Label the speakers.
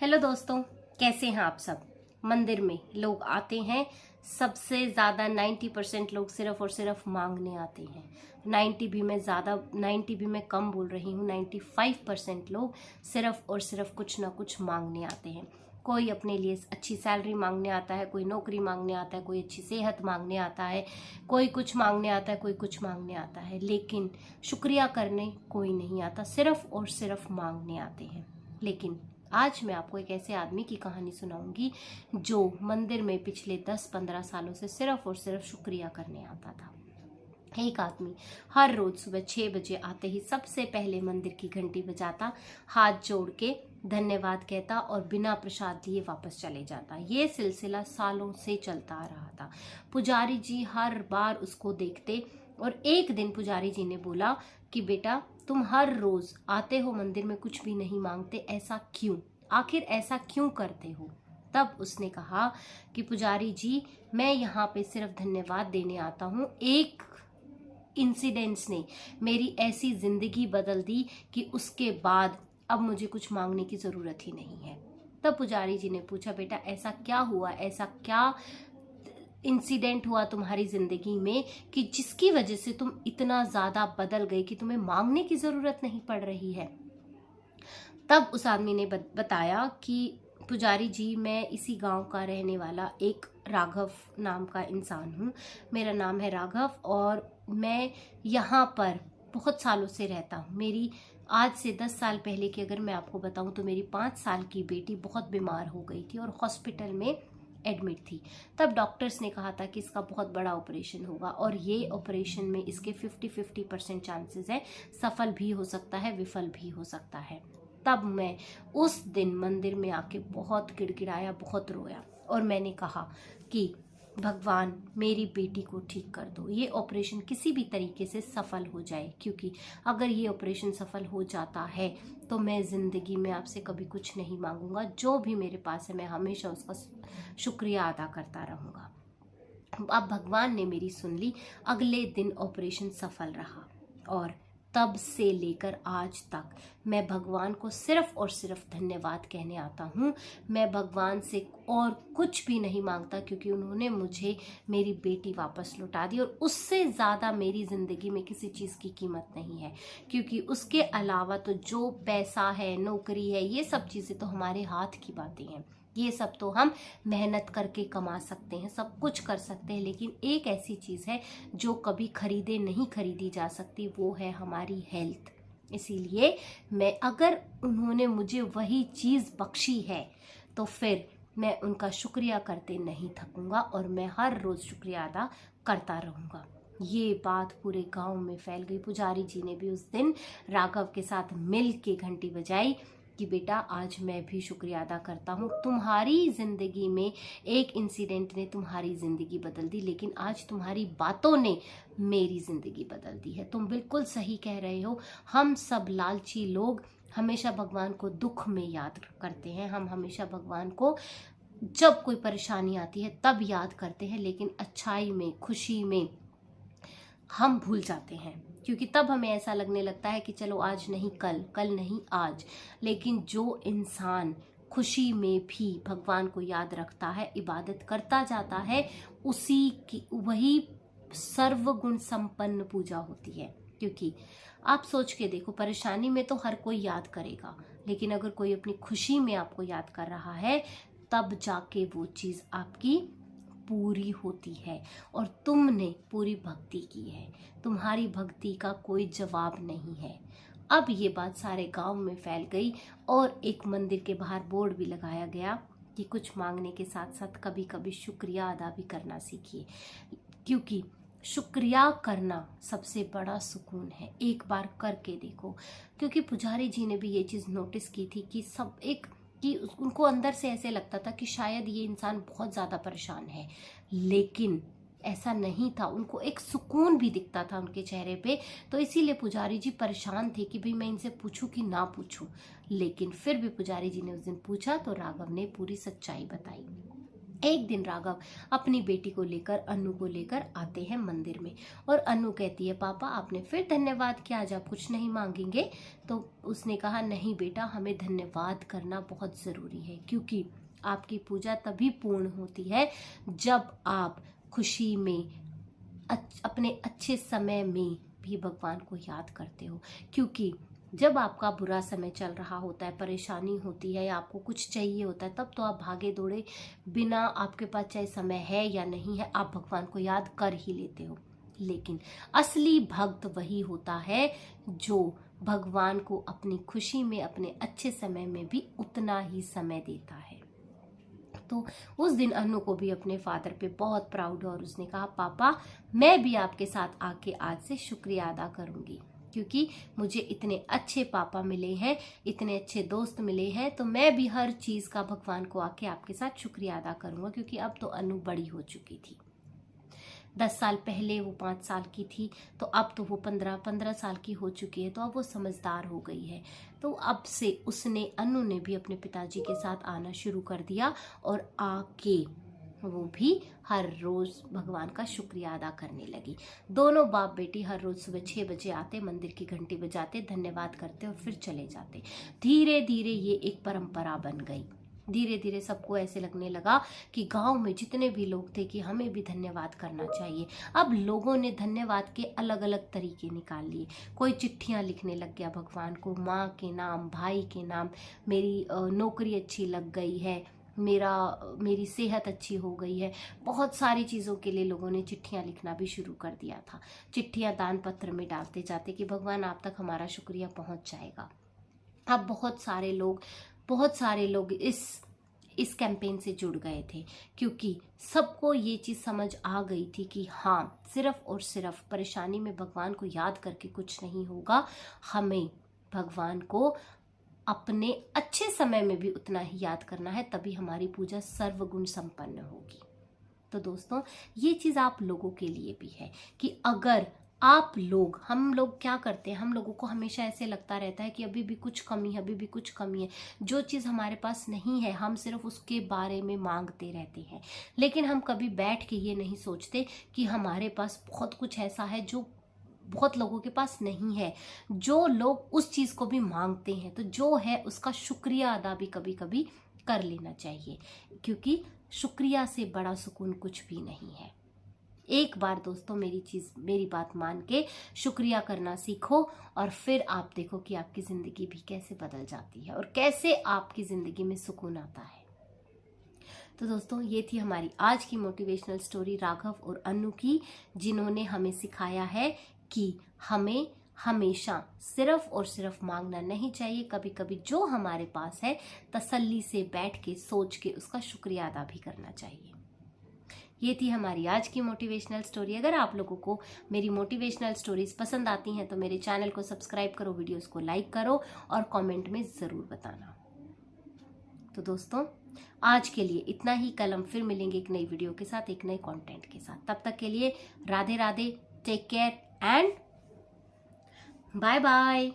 Speaker 1: Hello दोस्तों, कैसे हैं आप सब। मंदिर में लोग आते हैं, सबसे ज़्यादा 90% लोग सिर्फ और सिर्फ मांगने आते हैं। 90 भी मैं कम बोल रही हूँ, 95% लोग सिर्फ और सिर्फ कुछ ना कुछ मांगने आते हैं। कोई अपने लिए अच्छी सैलरी मांगने आता है, कोई नौकरी मांगने आता है, कोई अच्छी सेहत मांगने आता है, कोई कुछ मांगने आता है, कोई कुछ मांगने आता है, लेकिन शुक्रिया करने कोई नहीं आता, सिर्फ और सिर्फ मांगने आते हैं। लेकिन आज मैं आपको एक ऐसे आदमी की कहानी सुनाऊंगी जो मंदिर में पिछले 10-15 सालों से सिर्फ और सिर्फ शुक्रिया करने आता था। एक आदमी हर रोज सुबह 6 बजे आते ही सबसे पहले मंदिर की घंटी बजाता, हाथ जोड़ के धन्यवाद कहता और बिना प्रसाद लिए वापस चले जाता। ये सिलसिला सालों से चलता आ रहा था। पुजारी जी हर बार उसको देखते और एक दिन पुजारी जी ने बोला कि बेटा, तुम हर रोज आते हो मंदिर में, कुछ भी नहीं मांगते, ऐसा क्यों? आखिर ऐसा क्यों करते हो? तब उसने कहा कि पुजारी जी, मैं यहाँ पे सिर्फ धन्यवाद देने आता हूँ। एक इंसिडेंट्स ने मेरी ऐसी जिंदगी बदल दी कि उसके बाद अब मुझे कुछ मांगने की जरूरत ही नहीं है। तब पुजारी जी ने पूछा, बेटा ऐसा क्या हुआ, ऐसा क्या इंसिडेंट हुआ तुम्हारी जिंदगी में कि जिसकी वजह से तुम इतना ज्यादा बदल गए कि तुम्हें मांगने की जरूरत नहीं पड़ रही है? तब उस आदमी ने बताया कि पुजारी जी, मैं इसी गांव का रहने वाला एक राघव नाम का इंसान हूँ। मेरा नाम है राघव और मैं यहाँ पर बहुत सालों से रहता हूँ। मेरी आज से 10 साल पहले की अगर मैं आपको बताऊं तो मेरी 5 साल की बेटी बहुत बीमार हो गई थी और हॉस्पिटल में एडमिट थी। तब डॉक्टर्स ने कहा था कि इसका बहुत बड़ा ऑपरेशन होगा और ये ऑपरेशन में इसके 50-50% चांसेस है, सफल भी हो सकता है, विफल भी हो सकता है। तब मैं उस दिन मंदिर में आके बहुत गिड़गिड़ाया, बहुत रोया और मैंने कहा कि भगवान, मेरी बेटी को ठीक कर दो, ये ऑपरेशन किसी भी तरीके से सफल हो जाए, क्योंकि अगर ये ऑपरेशन सफल हो जाता है तो मैं जिंदगी में आपसे कभी कुछ नहीं मांगूंगा। जो भी मेरे पास है मैं हमेशा उसका शुक्रिया अदा करता रहूंगा। अब भगवान ने मेरी सुन ली। अगले दिन ऑपरेशन सफल रहा और तब से लेकर आज तक मैं भगवान को सिर्फ और सिर्फ धन्यवाद कहने आता हूँ। मैं भगवान से और कुछ भी नहीं मांगता, क्योंकि उन्होंने मुझे मेरी बेटी वापस लौटा दी और उससे ज़्यादा मेरी ज़िंदगी में किसी चीज़ की कीमत नहीं है। क्योंकि उसके अलावा तो जो पैसा है, नौकरी है, ये सब चीज़ें तो हमारे हाथ की बातें हैं। ये सब तो हम मेहनत करके कमा सकते हैं, सब कुछ कर सकते हैं, लेकिन एक ऐसी चीज़ है जो कभी नहीं खरीदी जा सकती, वो है हमारी हेल्थ। इसीलिए मैं, अगर उन्होंने मुझे वही चीज़ बख्शी है तो फिर मैं उनका शुक्रिया करते नहीं थकूंगा और मैं हर रोज़ शुक्रिया अदा करता रहूँगा। ये बात पूरे गांव में फैल गई। पुजारी जी ने भी उस दिन राघव के साथ मिल के घंटी बजाई कि बेटा, आज मैं भी शुक्रिया अदा करता हूँ। तुम्हारी जिंदगी में एक इंसिडेंट ने तुम्हारी जिंदगी बदल दी, लेकिन आज तुम्हारी बातों ने मेरी जिंदगी बदल दी है। तुम बिल्कुल सही कह रहे हो। हम सब लालची लोग हमेशा भगवान को दुख में याद करते हैं। हम हमेशा भगवान को जब कोई परेशानी आती है तब याद करते हैं, लेकिन अच्छाई में, खुशी में हम भूल जाते हैं, क्योंकि तब हमें ऐसा लगने लगता है कि चलो आज नहीं कल, कल नहीं आज। लेकिन जो इंसान खुशी में भी भगवान को याद रखता है, इबादत करता जाता है, उसी की वही सर्वगुण संपन्न पूजा होती है। क्योंकि आप सोच के देखो, परेशानी में तो हर कोई याद करेगा, लेकिन अगर कोई अपनी खुशी में आपको याद कर रहा है तब जाके वो चीज़ आपकी पूरी होती है और तुमने पूरी भक्ति की है। तुम्हारी भक्ति का कोई जवाब नहीं है। अब ये बात सारे गांव में फैल गई और एक मंदिर के बाहर बोर्ड भी लगाया गया कि कुछ मांगने के साथ साथ कभी कभी शुक्रिया अदा भी करना सीखिए, क्योंकि शुक्रिया करना सबसे बड़ा सुकून है। एक बार करके देखो, क्योंकि पुजारी जी ने भी ये चीज़ नोटिस की थी कि उनको अंदर से ऐसे लगता था कि शायद ये इंसान बहुत ज़्यादा परेशान है, लेकिन ऐसा नहीं था। उनको एक सुकून भी दिखता था उनके चेहरे पे। तो इसीलिए पुजारी जी परेशान थे कि भाई मैं इनसे पूछूं कि ना पूछूं, लेकिन फिर भी पुजारी जी ने उस दिन पूछा तो राघव ने पूरी सच्चाई बताई। एक दिन राघव अपनी बेटी को लेकर, अनु को लेकर आते हैं मंदिर में, और अनु कहती है, पापा आपने फिर धन्यवाद किया, आज आप कुछ नहीं मांगेंगे? तो उसने कहा, नहीं बेटा, हमें धन्यवाद करना बहुत जरूरी है, क्योंकि आपकी पूजा तभी पूर्ण होती है जब आप खुशी में, अपने अच्छे समय में भी भगवान को याद करते हो। क्योंकि जब आपका बुरा समय चल रहा होता है, परेशानी होती है या आपको कुछ चाहिए होता है, तब तो आप भागे दौड़े बिना, आपके पास चाहे समय है या नहीं है, आप भगवान को याद कर ही लेते हो। लेकिन असली भक्त वही होता है जो भगवान को अपनी खुशी में, अपने अच्छे समय में भी उतना ही समय देता है। तो उस दिन अनु को भी अपने फादर पे बहुत प्राउड, और उसने कहा, पापा मैं भी आपके साथ आके आज से शुक्रिया अदा करूंगी, क्योंकि मुझे इतने अच्छे पापा मिले हैं, इतने अच्छे दोस्त मिले हैं, तो मैं भी हर चीज का भगवान को आके आपके साथ शुक्रिया अदा करूंगा। क्योंकि अब तो अनु बड़ी हो चुकी थी। 10 साल पहले वो 5 साल की थी, तो अब तो वो 15 साल की हो चुकी है, तो अब वो समझदार हो गई है। तो अब से अनु ने भी अपने पिताजी के साथ आना शुरू कर दिया, और आके वो भी हर रोज भगवान का शुक्रिया अदा करने लगी। दोनों बाप बेटी हर रोज सुबह 6 बजे आते, मंदिर की घंटी बजाते, धन्यवाद करते और फिर चले जाते। धीरे धीरे ये एक परंपरा बन गई। धीरे धीरे सबको ऐसे लगने लगा कि गांव में जितने भी लोग थे कि हमें भी धन्यवाद करना चाहिए। अब लोगों ने धन्यवाद के अलग अलग तरीके निकाल लिए। कोई चिट्ठियां लिखने लग गया भगवान को, माँ के नाम, भाई के नाम, मेरी नौकरी अच्छी लग गई है, मेरी सेहत अच्छी हो गई है। बहुत सारी चीज़ों के लिए लोगों ने चिट्ठियां लिखना भी शुरू कर दिया था। चिट्ठियां दान पत्र में डालते जाते कि भगवान आप तक हमारा शुक्रिया पहुंच जाएगा। अब बहुत सारे लोग इस कैंपेन से जुड़ गए थे, क्योंकि सबको ये चीज़ समझ आ गई थी कि हाँ, सिर्फ और सिर्फ परेशानी में भगवान को याद करके कुछ नहीं होगा, हमें भगवान को अपने अच्छे समय में भी उतना ही याद करना है, तभी हमारी पूजा सर्वगुण संपन्न होगी। तो दोस्तों, ये चीज़ आप लोगों के लिए भी है कि अगर हम लोग क्या करते हैं, हम लोगों को हमेशा ऐसे लगता रहता है कि अभी भी कुछ कमी है, जो चीज़ हमारे पास नहीं है हम सिर्फ उसके बारे में मांगते रहते हैं। लेकिन हम कभी बैठ के ये नहीं सोचते कि हमारे पास बहुत कुछ ऐसा है जो बहुत लोगों के पास नहीं है, जो लोग उस चीज़ को भी मांगते हैं। तो जो है उसका शुक्रिया अदा भी कभी कभी कर लेना चाहिए, क्योंकि शुक्रिया से बड़ा सुकून कुछ भी नहीं है। एक बार दोस्तों मेरी बात मान के शुक्रिया करना सीखो, और फिर आप देखो कि आपकी ज़िंदगी भी कैसे बदल जाती है और कैसे आपकी ज़िंदगी में सुकून आता है। तो दोस्तों, ये थी हमारी आज की मोटिवेशनल स्टोरी राघव और अनु की, जिन्होंने हमें सिखाया है कि हमें हमेशा सिर्फ और सिर्फ मांगना नहीं चाहिए। कभी कभी जो हमारे पास है तसल्ली से बैठ के सोच के उसका शुक्रिया अदा भी करना चाहिए। ये थी हमारी आज की मोटिवेशनल स्टोरी। अगर आप लोगों को मेरी मोटिवेशनल स्टोरीज पसंद आती हैं तो मेरे चैनल को सब्सक्राइब करो, वीडियोस को लाइक करो और कमेंट में ज़रूर बताना। तो दोस्तों, आज के लिए इतना ही। कल हम फिर मिलेंगे एक नई वीडियो के साथ, एक नए कंटेंट के साथ। तब तक के लिए Radhe Radhe, take care and bye bye.